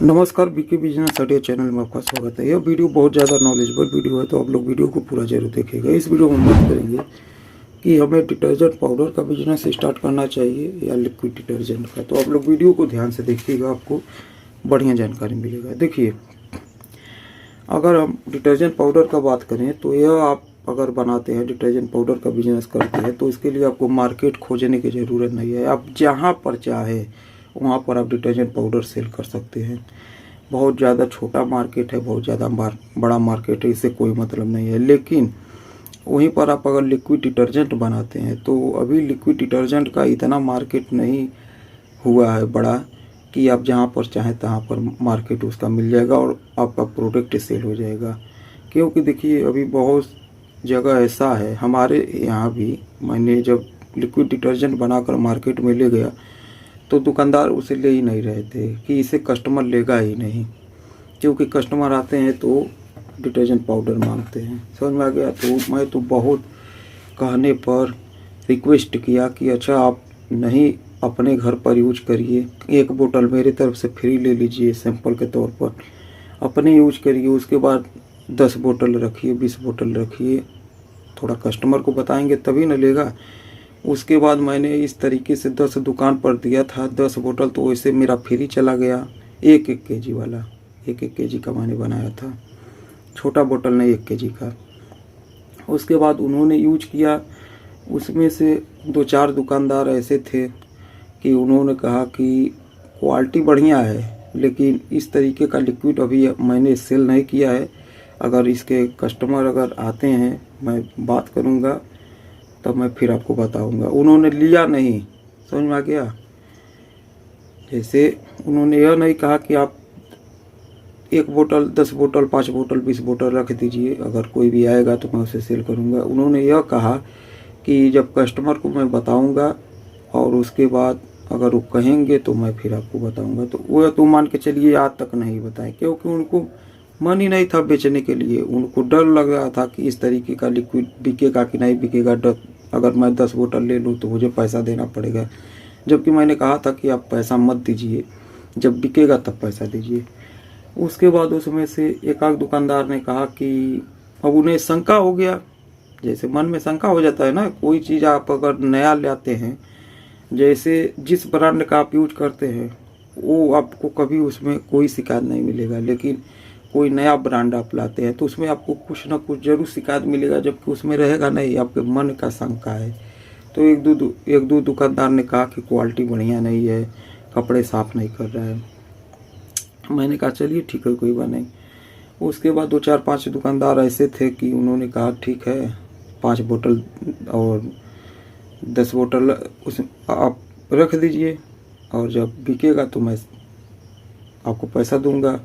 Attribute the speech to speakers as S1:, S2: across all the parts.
S1: नमस्कार, BK business idea channel में आपका स्वागत है। यह वीडियो बहुत ज़्यादा नॉलेजेबल वीडियो है, तो आप लोग वीडियो को पूरा जरूर देखिएगा। इस वीडियो में हम बात करेंगे कि हमें डिटर्जेंट पाउडर का बिजनेस स्टार्ट करना चाहिए या लिक्विड डिटर्जेंट का। तो आप लोग वीडियो को ध्यान से देखिएगा, आपको बढ़िया जानकारी मिलेगा। देखिए, अगर हम डिटर्जेंट पाउडर का बात करें तो यह आप अगर बनाते हैं, डिटर्जेंट पाउडर का बिजनेस करते हैं, तो इसके लिए आपको मार्केट खोजने की ज़रूरत नहीं है। आप जहाँ पर चाहे वहाँ पर आप डिटर्जेंट पाउडर सेल कर सकते हैं। बहुत ज़्यादा छोटा मार्केट है, बहुत ज़्यादा बड़ा मार्केट है, इससे कोई मतलब नहीं है। लेकिन वहीं पर आप अगर लिक्विड डिटर्जेंट बनाते हैं तो अभी लिक्विड डिटर्जेंट का इतना मार्केट नहीं हुआ है बड़ा कि आप जहाँ पर चाहें तहाँ पर मार्केट उसका मिल जाएगा और आपका प्रोडक्ट सेल हो जाएगा। क्योंकि देखिए, अभी बहुत जगह ऐसा है, हमारे यहाँ भी मैंने जब लिक्विड डिटर्जेंट बनाकर मार्केट में ले गया तो दुकानदार उसे ले ही नहीं रहे थे कि इसे कस्टमर लेगा ही नहीं, क्योंकि कस्टमर आते हैं तो डिटर्जेंट पाउडर मांगते हैं। समझ में आ गया। तो मैं तो बहुत कहने पर रिक्वेस्ट किया कि अच्छा, आप नहीं अपने घर पर यूज करिए, एक बोतल मेरी तरफ से फ्री ले लीजिए सैंपल के तौर पर, अपने यूज करिए। उसके बाद 10 बोतल रखिए, 20 बोतल रखिए, थोड़ा कस्टमर को बताएंगे तभी न लेगा। उसके बाद मैंने इस तरीके से 10 दुकान पर दिया था, 10 बोतल तो वैसे मेरा फ्री चला गया। 1-1 केजी वाला, 1-1 केजी का मैंने बनाया था, छोटा बोतल नहीं, 1 केजी का। उसके बाद उन्होंने यूज किया, उसमें से 2-4 दुकानदार ऐसे थे कि उन्होंने कहा कि क्वालिटी बढ़िया है, लेकिन इस तरीके का लिक्विड अभी मैंने सेल नहीं किया है। अगर इसके कस्टमर अगर आते हैं, मैं बात करूँगा तब मैं फिर आपको बताऊंगा। उन्होंने लिया नहीं, समझ में आ गया। जैसे उन्होंने यह नहीं कहा कि आप 1 बोतल, 10 बोतल, 5 बोतल, 20 बोतल रख दीजिए, अगर कोई भी आएगा तो मैं उसे सेल करूंगा। उन्होंने यह कहा कि जब कस्टमर को मैं बताऊंगा और उसके बाद अगर वो कहेंगे तो मैं फिर आपको बताऊंगा। तो वह तो मान के चलिए आज तक नहीं बताएं, क्योंकि उनको मन ही नहीं था बेचने के लिए। उनको डर लग रहा था कि इस तरीके का लिक्विड बिकेगा कि नहीं बिकेगा। डर, अगर मैं 10 बोतल ले लूँ तो मुझे पैसा देना पड़ेगा, जबकि मैंने कहा था कि आप पैसा मत दीजिए, जब बिकेगा तब पैसा दीजिए। उसके बाद उसमें से एक आध दुकानदार ने कहा कि अब उन्हें शंका हो गया, जैसे मन में शंका हो जाता है ना, कोई चीज़ आप अगर नया लाते हैं, जैसे जिस ब्रांड का आप यूज करते हैं वो आपको कभी उसमें कोई शिकायत नहीं मिलेगा, लेकिन कोई नया ब्रांड आप लाते हैं तो उसमें आपको कुछ ना कुछ जरूर शिकायत मिलेगा, जबकि उसमें रहेगा नहीं, आपके मन का शंका है। तो एक दो दुकानदार ने कहा कि क्वालिटी बढ़िया नहीं है, कपड़े साफ नहीं कर रहा है। मैंने कहा चलिए ठीक है, कोई बात नहीं। उसके बाद 2-4-5 दुकानदार ऐसे थे कि उन्होंने कहा ठीक है, 5 बोतल और 10 बोतल उस आप रख दीजिए और जब बिकेगा तो मैं आपको पैसा दूंगा।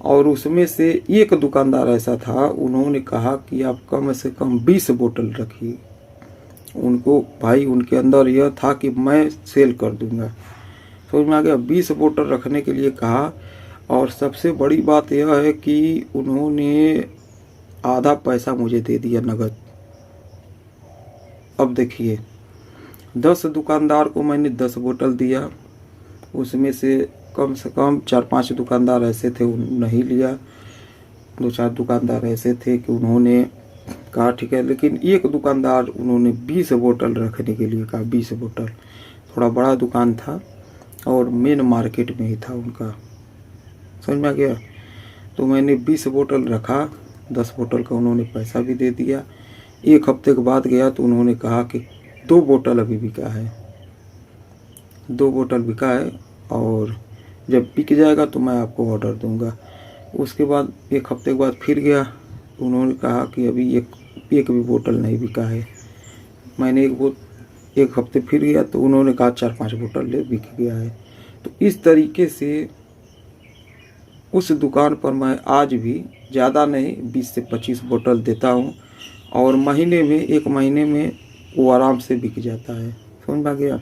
S1: और उसमें से एक दुकानदार ऐसा था, उन्होंने कहा कि आप कम से कम 20 बोतल रखिए। उनको भाई, उनके अंदर यह था कि मैं सेल कर दूंगा। समझ में आ गया। 20 बोतल रखने के लिए कहा। और सबसे बड़ी बात यह है कि उन्होंने आधा पैसा मुझे दे दिया नगद। अब देखिए, 10 दुकानदार को मैंने 10 बोतल दिया, उसमें से कम 4-5 दुकानदार ऐसे थे नहीं लिया। 2-4 दुकानदार ऐसे थे कि उन्होंने कहा ठीक है, लेकिन एक दुकानदार उन्होंने 20 बोतल रखने के लिए कहा। 20 बोतल, थोड़ा बड़ा दुकान था और मेन मार्केट में ही था उनका, समझ में आ गया। तो मैंने 20 बोतल रखा, 10 बोतल का उन्होंने पैसा भी दे दिया। 1 हफ्ते के बाद गया तो उन्होंने कहा कि 2 बोतल अभी बिका है, 2 बोतल बिका है और जब बिक जाएगा तो मैं आपको ऑर्डर दूंगा। उसके बाद 1 हफ्ते के बाद फिर गया, उन्होंने कहा कि अभी एक भी बोतल नहीं बिका है। मैंने 1 हफ्ते फिर गया तो उन्होंने कहा 4-5 बोतल ले बिक गया है। तो इस तरीके से उस दुकान पर मैं आज भी ज़्यादा नहीं 20 से 25 बोतल देता हूँ और महीने में 1 महीने में वो आराम से बिक जाता है। समझ में आ गया।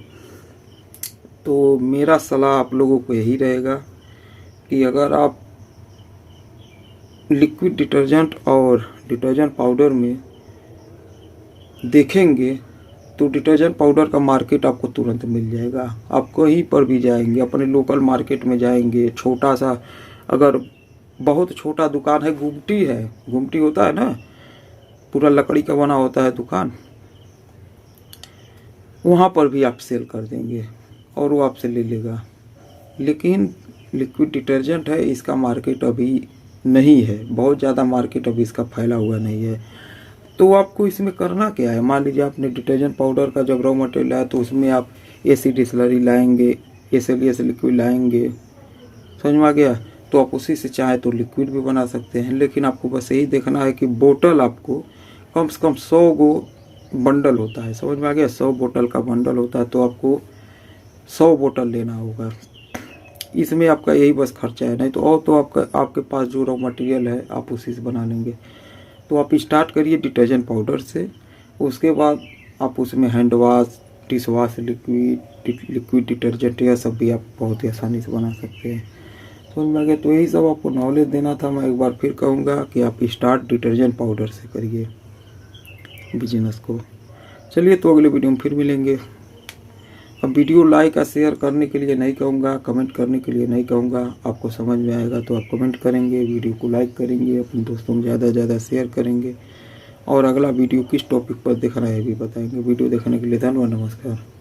S1: तो मेरा सलाह आप लोगों को यही रहेगा कि अगर आप लिक्विड डिटर्जेंट और डिटर्जेंट पाउडर में देखेंगे तो डिटर्जेंट पाउडर का मार्केट आपको तुरंत मिल जाएगा। आप कहीं पर भी जाएंगे, अपने लोकल मार्केट में जाएंगे, छोटा सा, अगर बहुत छोटा दुकान है, गुमटी होता है ना, पूरा लकड़ी का बना होता है दुकान, वहाँ पर भी आप सेल कर देंगे और वो आपसे ले लेगा। लेकिन लिक्विड डिटर्जेंट है, इसका मार्केट अभी नहीं है, बहुत ज़्यादा मार्केट अभी इसका फैला हुआ नहीं है। तो आपको इसमें करना क्या है, मान लीजिए आपने डिटर्जेंट पाउडर का जब रॉ मटेरियल लाया तो उसमें आप एसिड डिस्लरी लाएंगे, SLS लिक्विड लाएंगे, समझ में आ गया। तो आप उसी से चाहे तो लिक्विड भी बना सकते हैं, लेकिन आपको बस यही देखना है कि बोतल आपको कम से कम 100 गो बंडल होता है, समझ में आ गया, 100 बोतल का बंडल होता है, तो आपको 100 बोतल लेना होगा। इसमें आपका यही बस खर्चा है, नहीं तो और तो आपके पास जो रॉ मटेरियल है आप उसी से बना लेंगे। तो आप स्टार्ट करिए डिटर्जेंट पाउडर से, उसके बाद आप उसमें hand wash, dish wash liquid detergent, यह सब भी आप बहुत ही आसानी से बना सकते हैं, समझ में आ गया। तो यही सब आपको नॉलेज देना था। मैं एक बार फिर कहूँगा कि आप स्टार्ट डिटर्जेंट पाउडर से करिए बिजनेस को। चलिए, तो अगले वीडियो में फिर मिलेंगे। अब वीडियो लाइक और शेयर करने के लिए नहीं कहूँगा, कमेंट करने के लिए नहीं कहूँगा, आपको समझ में आएगा तो आप कमेंट करेंगे, वीडियो को लाइक करेंगे, अपने दोस्तों में ज़्यादा से ज़्यादा शेयर करेंगे, और अगला वीडियो किस टॉपिक पर देखना है भी बताएंगे। वीडियो देखने के लिए धन्यवाद, नमस्कार।